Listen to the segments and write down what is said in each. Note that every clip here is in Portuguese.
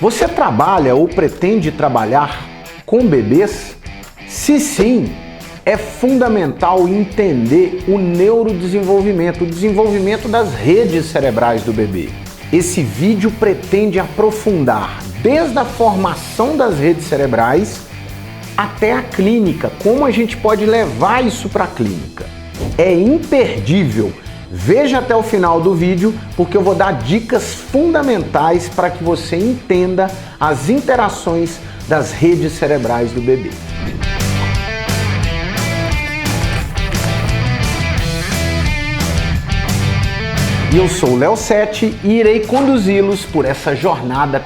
Você trabalha ou pretende trabalhar com bebês? Se sim, é fundamental entender o neurodesenvolvimento, o desenvolvimento das redes cerebrais do bebê. Esse vídeo pretende aprofundar desde a formação das redes cerebrais até a clínica, como a gente pode levar isso para a clínica. É imperdível. Veja até o final do vídeo, porque eu vou dar dicas fundamentais para que você entenda as interações das redes cerebrais do bebê. E eu sou o Léo Sete e irei conduzi-los por essa jornada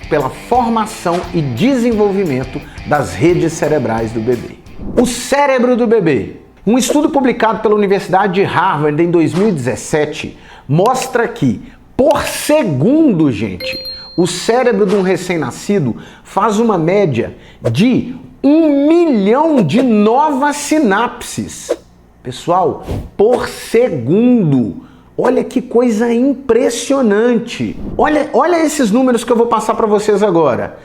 pela formação e desenvolvimento das redes cerebrais do bebê. O cérebro do bebê. Um estudo publicado pela Universidade de Harvard em 2017 mostra que, por segundo, gente, o cérebro de um recém-nascido faz uma média de 1 milhão de novas sinapses. Pessoal, por segundo. Olha que coisa impressionante. Olha esses números que eu vou passar para vocês agora.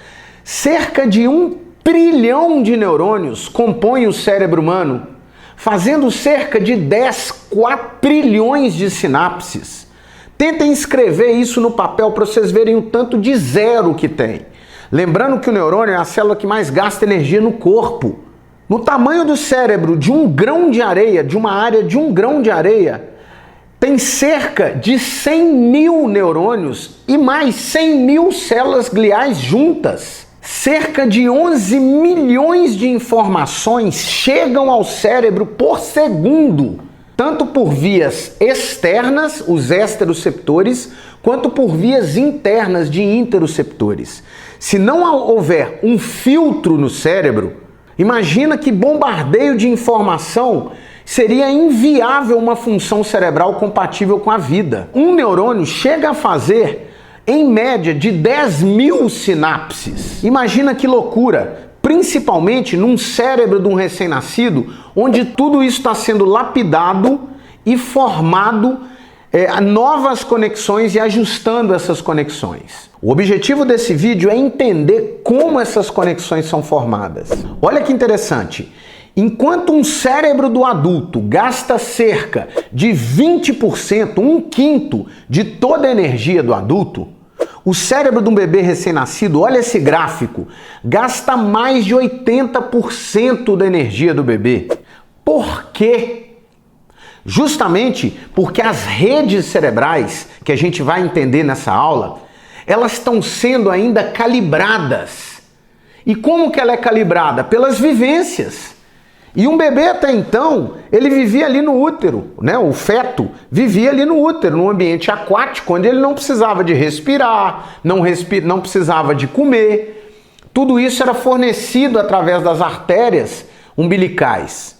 Cerca de 1 trilhão de neurônios compõem o cérebro humano, fazendo cerca de 10 quatrilhões de sinapses. Tentem escrever isso no papel para vocês verem o tanto de zero que tem. Lembrando que o neurônio é a célula que mais gasta energia no corpo. No tamanho do cérebro de um grão de areia, de uma área de 1 grão de areia, tem cerca de 100 mil neurônios e mais 100 mil células gliais juntas. Cerca de 11 milhões de informações chegam ao cérebro por segundo, tanto por vias externas, os exteroceptores, quanto por vias internas de interoceptores. Se não houver um filtro no cérebro, imagina que bombardeio de informação seria inviável uma função cerebral compatível com a vida. Um neurônio chega a fazer em média de 10 mil sinapses. Imagina que loucura, principalmente num cérebro de um recém-nascido, onde tudo isso está sendo lapidado e formado novas conexões e ajustando essas conexões. O objetivo desse vídeo é entender como essas conexões são formadas. Olha que interessante. Enquanto um cérebro do adulto gasta cerca de 20%, 1/5 de toda a energia do adulto, o cérebro de um bebê recém-nascido, olha esse gráfico, gasta mais de 80% da energia do bebê. Por quê? Justamente porque as redes cerebrais, que a gente vai entender nessa aula, elas estão sendo ainda calibradas. E como que ela é calibrada? Pelas vivências. E um bebê até então, ele vivia ali no útero, né? O feto vivia ali no útero, num ambiente aquático, onde ele não precisava de respirar, não precisava de comer. Tudo isso era fornecido através das artérias umbilicais.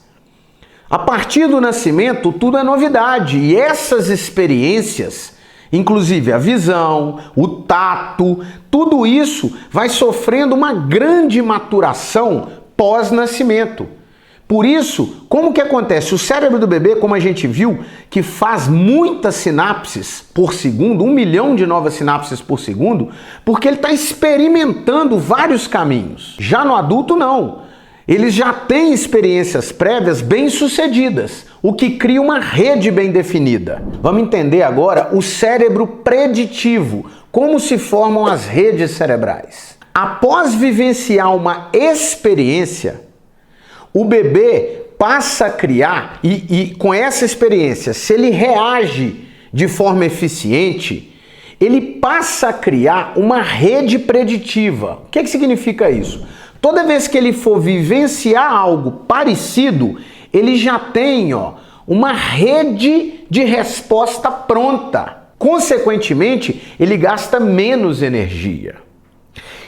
A partir do nascimento, tudo é novidade. E essas experiências, inclusive a visão, o tato, tudo isso vai sofrendo uma grande maturação pós-nascimento. Por isso, como que acontece? O cérebro do bebê, como a gente viu, que faz muitas sinapses por segundo, 1 milhão de novas sinapses por segundo, porque ele está experimentando vários caminhos. Já no adulto, não. Eles já têm experiências prévias bem-sucedidas, o que cria uma rede bem definida. Vamos entender agora o cérebro preditivo, como se formam as redes cerebrais. Após vivenciar uma experiência, o bebê passa a criar, e com essa experiência, se ele reage de forma eficiente, ele passa a criar uma rede preditiva. O que significa isso? Toda vez que ele for vivenciar algo parecido, ele já tem uma rede de resposta pronta. Consequentemente, ele gasta menos energia.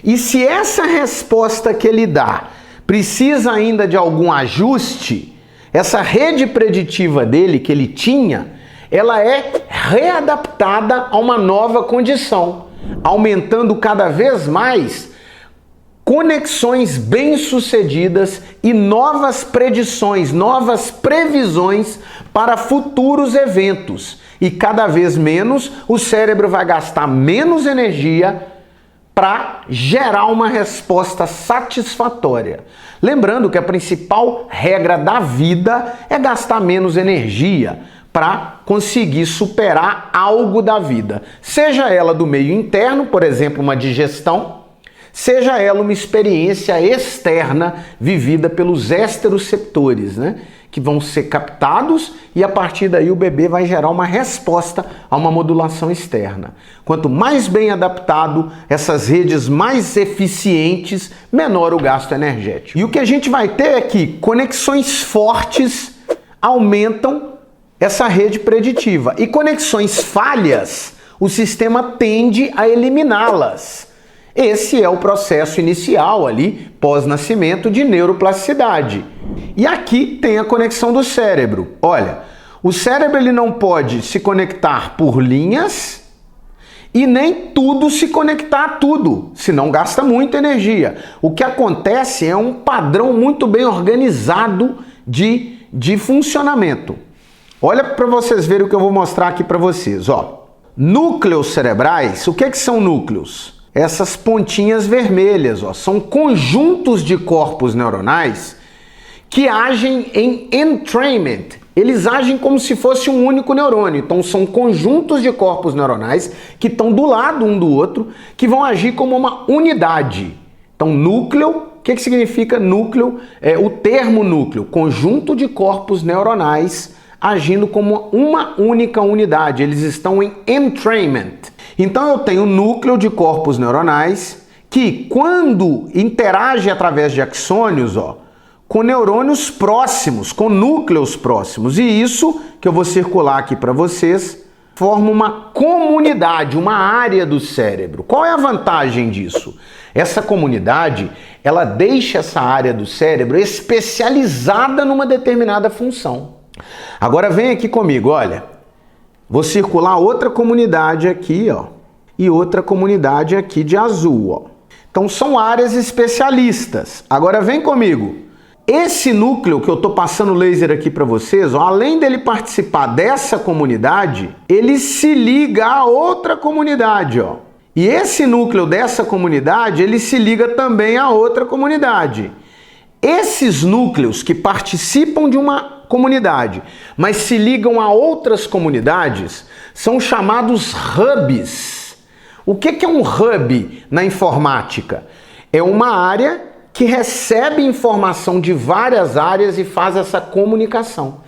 E se essa resposta que ele dá precisa ainda de algum ajuste, essa rede preditiva dele que ele tinha, ela é readaptada a uma nova condição, aumentando cada vez mais conexões bem-sucedidas e novas predições, novas previsões para futuros eventos. E cada vez menos o cérebro vai gastar menos energia para gerar uma resposta satisfatória. Lembrando que a principal regra da vida é gastar menos energia para conseguir superar algo da vida. Seja ela do meio interno, por exemplo, uma digestão, seja ela uma experiência externa vivida pelos esteroceptores, né? Que vão ser captados e a partir daí o bebê vai gerar uma resposta a uma modulação externa. Quanto mais bem adaptado, essas redes mais eficientes, menor o gasto energético. E o que a gente vai ter é que conexões fortes aumentam essa rede preditiva e conexões falhas, o sistema tende a eliminá-las. Esse é o processo inicial ali, pós-nascimento, de neuroplasticidade. E aqui tem a conexão do cérebro. Olha, o cérebro ele não pode se conectar por linhas e nem tudo se conectar a tudo, senão gasta muita energia. O que acontece é um padrão muito bem organizado de funcionamento. Olha para vocês verem o que eu vou mostrar aqui para vocês. Ó. Núcleos cerebrais, o que são núcleos? Essas pontinhas vermelhas, ó, são conjuntos de corpos neuronais que agem em entrainment. Eles agem como se fosse um único neurônio. Então são conjuntos de corpos neuronais que estão do lado um do outro, que vão agir como uma unidade. Então núcleo, o que significa núcleo? É o termo núcleo, conjunto de corpos neuronais agindo como uma única unidade. Eles estão em entrainment. Então eu tenho um núcleo de corpos neuronais que, quando interage através de axônios, ó, com neurônios próximos, com núcleos próximos, e isso que eu vou circular aqui para vocês, forma uma comunidade, uma área do cérebro. Qual é a vantagem disso? Essa comunidade, ela deixa essa área do cérebro especializada numa determinada função. Agora vem aqui comigo, olha. Vou circular outra comunidade aqui, ó, e outra comunidade aqui de azul, ó. Então são áreas especialistas. Agora vem comigo. Esse núcleo que eu tô passando o laser aqui para vocês, ó, além dele participar dessa comunidade, ele se liga a outra comunidade, ó. E esse núcleo dessa comunidade, ele se liga também a outra comunidade. Esses núcleos que participam de uma comunidade, mas se ligam a outras comunidades, são chamados hubs. O que é um hub na informática? É uma área que recebe informação de várias áreas e faz essa comunicação.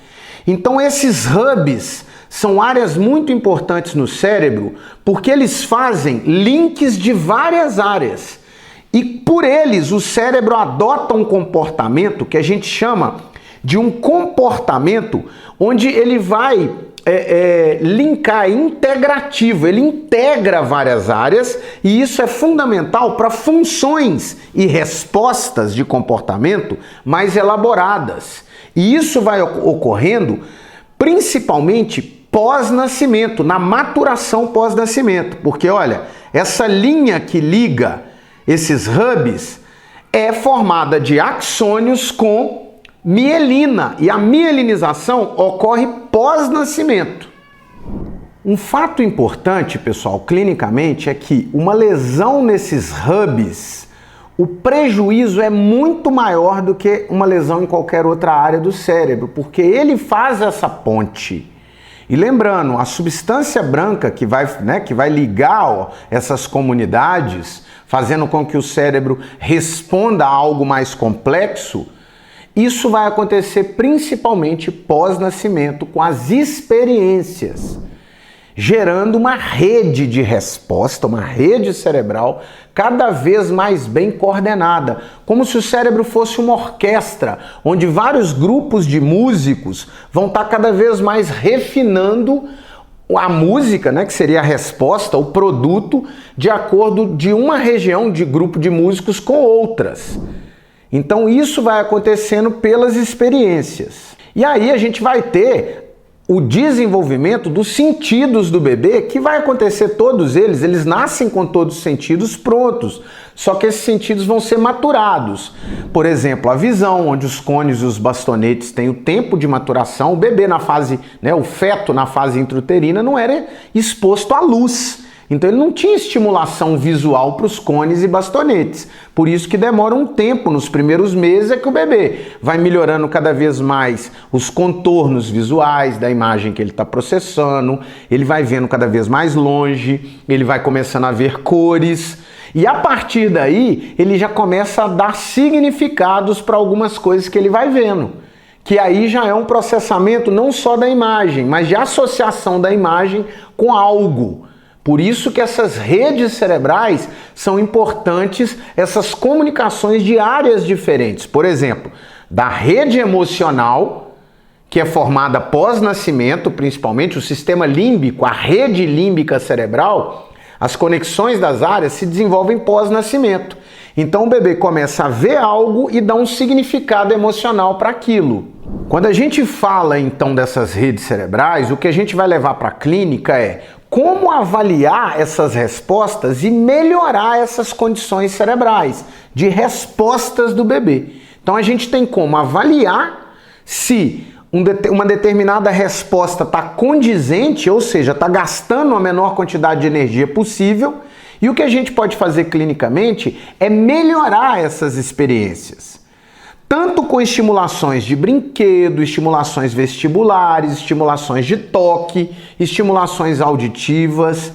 Então esses hubs são áreas muito importantes no cérebro porque eles fazem links de várias áreas. E por eles o cérebro adota um comportamento que a gente chama de um comportamento onde ele vai linkar, integrativo, ele integra várias áreas e isso é fundamental para funções e respostas de comportamento mais elaboradas. E isso vai ocorrendo principalmente pós-nascimento, na maturação pós-nascimento, porque olha, essa linha que liga esses hubs é formada de axônios com mielina, e a mielinização ocorre pós-nascimento. Um fato importante, pessoal, clinicamente, é que uma lesão nesses hubs, o prejuízo é muito maior do que uma lesão em qualquer outra área do cérebro, porque ele faz essa ponte. E lembrando, a substância branca que vai ligar, ó, essas comunidades, fazendo com que o cérebro responda a algo mais complexo, isso vai acontecer principalmente pós-nascimento, com as experiências, gerando uma rede de resposta, uma rede cerebral cada vez mais bem coordenada, como se o cérebro fosse uma orquestra, onde vários grupos de músicos vão estar cada vez mais refinando a música, né, que seria a resposta, o produto, de acordo de uma região de grupo de músicos com outras. Então isso vai acontecendo pelas experiências. E aí a gente vai ter o desenvolvimento dos sentidos do bebê, que vai acontecer todos eles nascem com todos os sentidos prontos, só que esses sentidos vão ser maturados. Por exemplo, a visão, onde os cones e os bastonetes têm o tempo de maturação, o bebê na fase, o feto na fase intrauterina não era exposto à luz. Então ele não tinha estimulação visual para os cones e bastonetes. Por isso que demora um tempo, nos primeiros meses é que o bebê vai melhorando cada vez mais os contornos visuais da imagem que ele está processando, ele vai vendo cada vez mais longe, ele vai começando a ver cores. E a partir daí, ele já começa a dar significados para algumas coisas que ele vai vendo. Que aí já é um processamento não só da imagem, mas de associação da imagem com algo. Por isso que essas redes cerebrais são importantes, essas comunicações de áreas diferentes. Por exemplo, da rede emocional, que é formada pós-nascimento, principalmente o sistema límbico, a rede límbica cerebral, as conexões das áreas se desenvolvem pós-nascimento. Então o bebê começa a ver algo e dá um significado emocional para aquilo. Quando a gente fala então dessas redes cerebrais, o que a gente vai levar para a clínica é como avaliar essas respostas e melhorar essas condições cerebrais de respostas do bebê. Então a gente tem como avaliar se uma determinada resposta está condizente, ou seja, está gastando a menor quantidade de energia possível, e o que a gente pode fazer clinicamente é melhorar essas experiências. Tanto com estimulações de brinquedo, estimulações vestibulares, estimulações de toque, estimulações auditivas,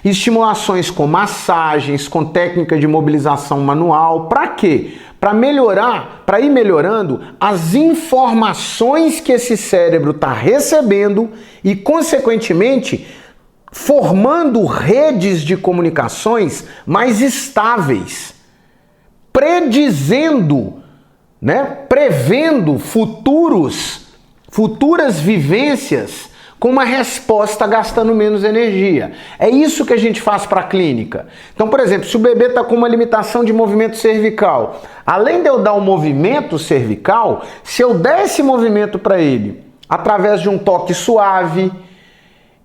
estimulações com massagens, com técnica de mobilização manual. Para quê? Para melhorar, para ir melhorando as informações que esse cérebro está recebendo e, consequentemente, formando redes de comunicações mais estáveis, prevendo futuras vivências com uma resposta gastando menos energia. É isso que a gente faz para a clínica. Então, por exemplo, se o bebê está com uma limitação de movimento cervical, além de eu dar um movimento cervical, se eu der esse movimento para ele através de um toque suave,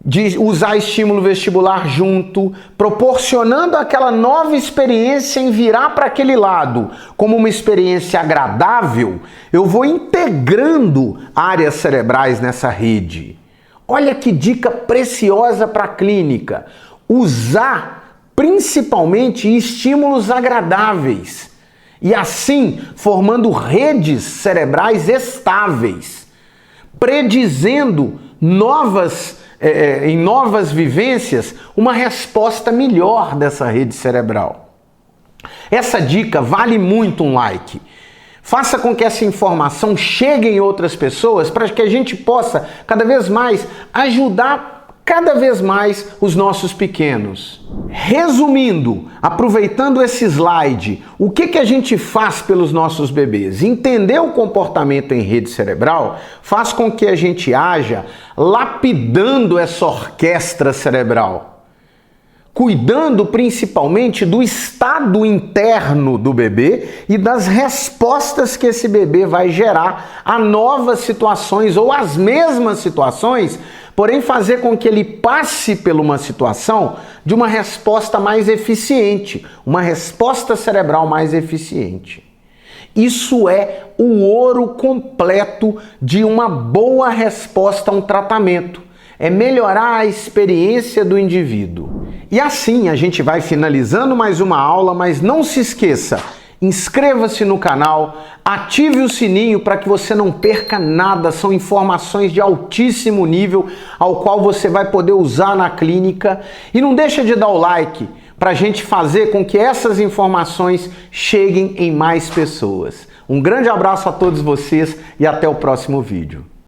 de usar estímulo vestibular junto, proporcionando aquela nova experiência em virar para aquele lado como uma experiência agradável, eu vou integrando áreas cerebrais nessa rede. Olha que dica preciosa para a clínica. Usar principalmente estímulos agradáveis e assim formando redes cerebrais estáveis, predizendo em novas vivências, uma resposta melhor dessa rede cerebral. Essa dica vale muito um like. Faça com que essa informação chegue em outras pessoas para que a gente possa cada vez mais ajudar cada vez mais os nossos pequenos. Resumindo, aproveitando esse slide, o que a gente faz pelos nossos bebês? Entender o comportamento em rede cerebral faz com que a gente haja lapidando essa orquestra cerebral, cuidando principalmente do estado interno do bebê e das respostas que esse bebê vai gerar a novas situações ou as mesmas situações, porém fazer com que ele passe por uma situação de uma resposta mais eficiente, uma resposta cerebral mais eficiente. Isso é o ouro completo de uma boa resposta a um tratamento. É melhorar a experiência do indivíduo. E assim a gente vai finalizando mais uma aula, mas não se esqueça, inscreva-se no canal, ative o sininho para que você não perca nada, são informações de altíssimo nível ao qual você vai poder usar na clínica e não deixa de dar o like para a gente fazer com que essas informações cheguem em mais pessoas. Um grande abraço a todos vocês e até o próximo vídeo.